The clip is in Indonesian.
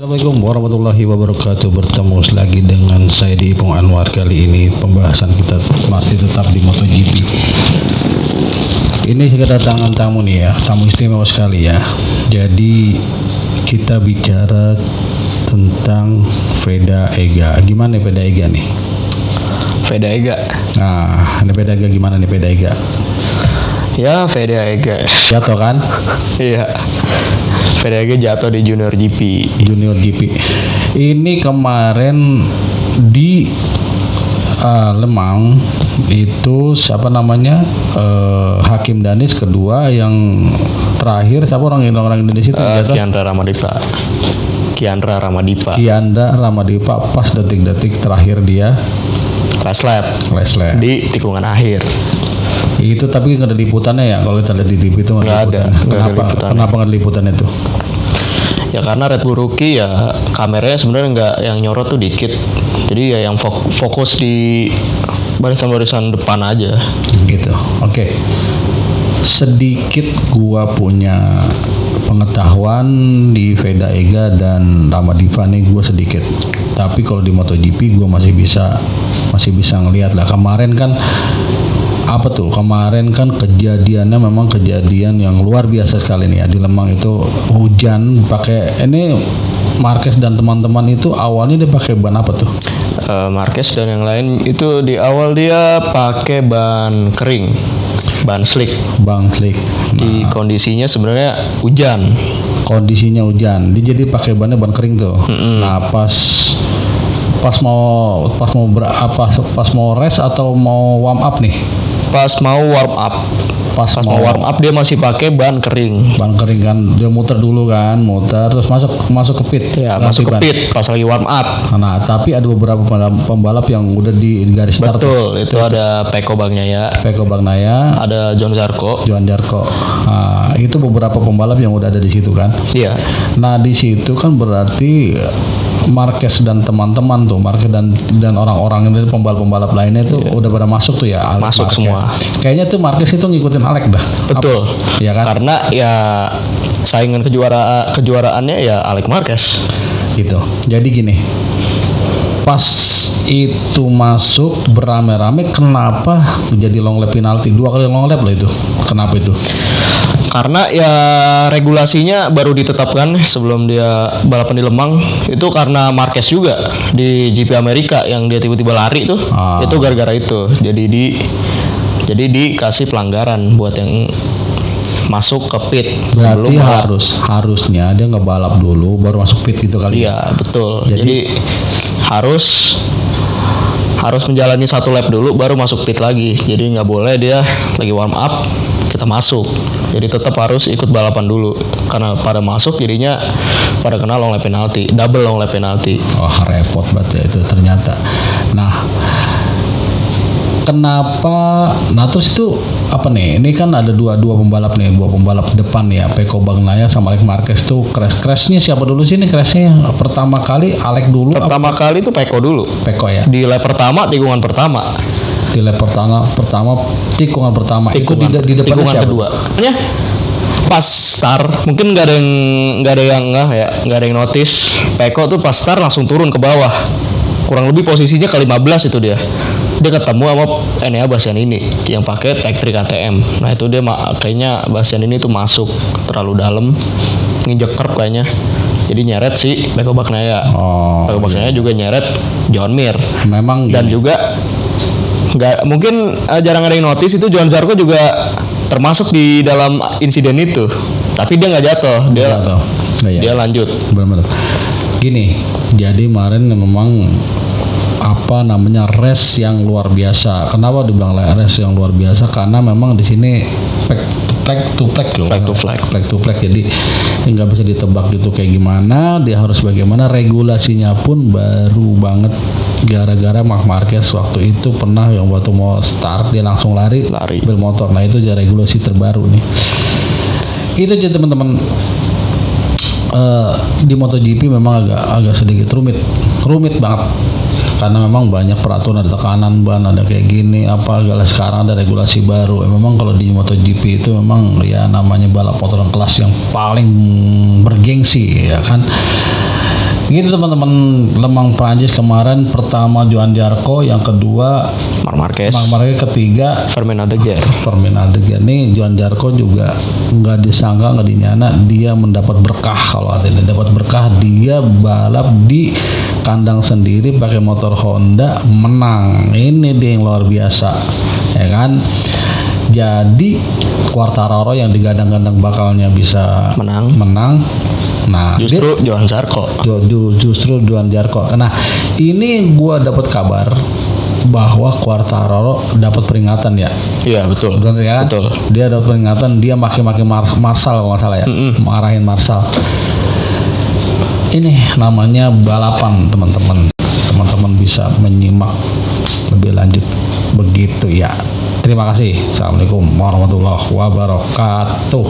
Assalamualaikum warahmatullahi wabarakatuh. Bertemu lagi dengan saya di Ipung Anwar. Kali ini pembahasan kita masih tetap di MotoGP. Ini saya kedatangan tamu nih ya, tamu istimewa sekali ya. Jadi kita bicara tentang Veda Ega. Gimana nih Veda Ega nih? Veda Ega. Nah, ini Veda Ega gimana nih Veda Ega? Ya, Veda Ega. Jatuh kan? Iya. Veda Ega jatuh di Junior GP. Junior GP. Ini kemarin di Lemang itu siapa namanya Hakim Danis kedua, yang terakhir siapa orang Indonesia itu jatuh? Kiandra Ramadipa pas detik-detik terakhir dia last lap di tikungan akhir. Itu tapi nggak ada liputannya ya, kalau kita lihat di TV itu nggak ada. Kenapa nggak ada liputannya itu? Ya karena Red Bull Rookie ya kameranya sebenarnya nggak, yang nyorot tuh dikit. Jadi ya yang fokus di barisan-barisan depan aja. Gitu. Oke. Sedikit gua punya pengetahuan di Veda Ega dan Ramadipa nih, gua sedikit. Tapi kalau di MotoGP gua masih bisa ngelihat lah. Kemarin kan kejadiannya memang kejadian yang luar biasa sekali nih ya. Di Lemang itu hujan, pakai ini Marquez dan teman-teman itu awalnya dia pakai ban apa tuh? Marquez dan yang lain itu di awal dia pakai ban kering, ban slick. Di kondisinya sebenarnya hujan. Dia jadi pakai ban kering tuh. Nah, pas mau race atau mau warm up nih? Pas mau warm up dia masih pakai ban kering. Ban kering kan, dia muter terus masuk ke pit. Ya, masuk ke pit pas lagi warm up. Nah, tapi ada beberapa pembalap yang udah di garis start. Betul, itu ada Pecco Bagnaia, ada Johann Zarco. Nah, itu beberapa pembalap yang udah ada di situ kan. Iya. Nah, di situ kan berarti Marquez dan teman-teman tuh, Marquez dan orang-orang itu pembalap lainnya tuh udah pada masuk tuh ya. Masuk Marquez semua. Kayaknya tuh Marquez itu ngikutin Alex dah. Betul. Iya kan? Karena ya saingan kejuaraannya ya Alex Marquez. Gitu. Jadi gini. Pas itu masuk berame-rame, kenapa jadi long lap penalti? 2 kali long lap loh itu. Kenapa itu? Karena ya regulasinya baru ditetapkan sebelum dia balapan di Lemang. Itu karena Marquez juga di GP Amerika yang dia tiba-tiba lari tuh. Itu gara-gara itu. Jadi dikasih pelanggaran buat yang masuk ke pit. Berarti harusnya dia ngebalap dulu baru masuk pit gitu kali. Iya, betul. Jadi harus menjalani 1 lap dulu baru masuk pit lagi. Jadi nggak boleh dia lagi warm up kita masuk. Jadi tetap harus ikut balapan dulu. Karena pada masuk jadinya pada kena long lap penalti, double long lap penalti. Repot banget ya itu ternyata. Nah, kenapa? Nah, terus itu apa nih? Ini kan ada dua pembalap nih, dua pembalap depan ya, Pecco Bagnaia sama Alex Marquez tuh crashnya siapa dulu sih nih crashnya? Pertama kali Alex dulu. Pertama kali itu Pecco dulu. Pecco ya. Di lap pertama, tikungan pertama. Di lap pertama tikungan pertama. Itu di depannya siapa? Kedua. Pas start mungkin nggak ada yang notice. Pecco tuh pas start langsung turun ke bawah. Kurang lebih posisinya ke-15 itu dia ketemu sama Enea Bastianini yang pakai Tech Trick KTM. Nah, itu dia kayaknya Bastianini tuh masuk terlalu dalam, nginjek curb kayaknya. Jadi nyeret si Pecco Bagnaia. Pecco Bagnaia juga nyeret Joan Mir. Memang dan gini. Juga nggak mungkin jarang ada yang notice itu Johann Zarco juga termasuk di dalam insiden itu. Tapi dia nggak jatuh, dia lanjut. Benar-benar. Gini, jadi kemarin memang race yang luar biasa. Kenapa dibilang race yang luar biasa? Karena memang di sini flag to flag. Jadi nggak bisa ditebak gitu kayak gimana. Dia harus bagaimana. Regulasinya pun baru banget. Gara-gara Marc Marquez waktu itu pernah yang waktu mau start dia langsung lari bermotor. Nah, itu jadi regulasi terbaru nih. Itu aja teman-teman. Di MotoGP memang agak sedikit rumit banget. karena memang banyak peraturan, ada tekanan ban, ada kayak gini apa segala. Sekarang ada regulasi baru. Memang kalau di MotoGP itu memang ya namanya balap motor kelas yang paling bergengsi ya kan. Gitu teman-teman, Lemang Prancis kemarin pertama Johan Zarco, yang kedua Marc Marquez, Marc Marquez, ketiga Fernand Adeger. Fernand Adeger. Nih Johan Zarco juga nggak disangka, nggak dinyana dia mendapat berkah. Kalau artinya dapat berkah, dia balap di kandang sendiri pakai motor Honda, menang. Ini dia yang luar biasa, ya kan? Jadi Quartararo yang digadang-gadang bakalnya bisa menang. Nah, Justru Johan Zarco. Justru Johan Zarco. Nah, ini gua dapat kabar bahwa Quartararo dapat peringatan ya. Iya betul. Betul ya? Betul. Dia dapat peringatan, dia maki-maki Marshall kalau nggak salah ya. Marahin Marshall. Ini namanya balapan, teman-teman. Teman-teman bisa menyimak lebih lanjut begitu ya. Terima kasih. Assalamualaikum warahmatullahi wabarakatuh.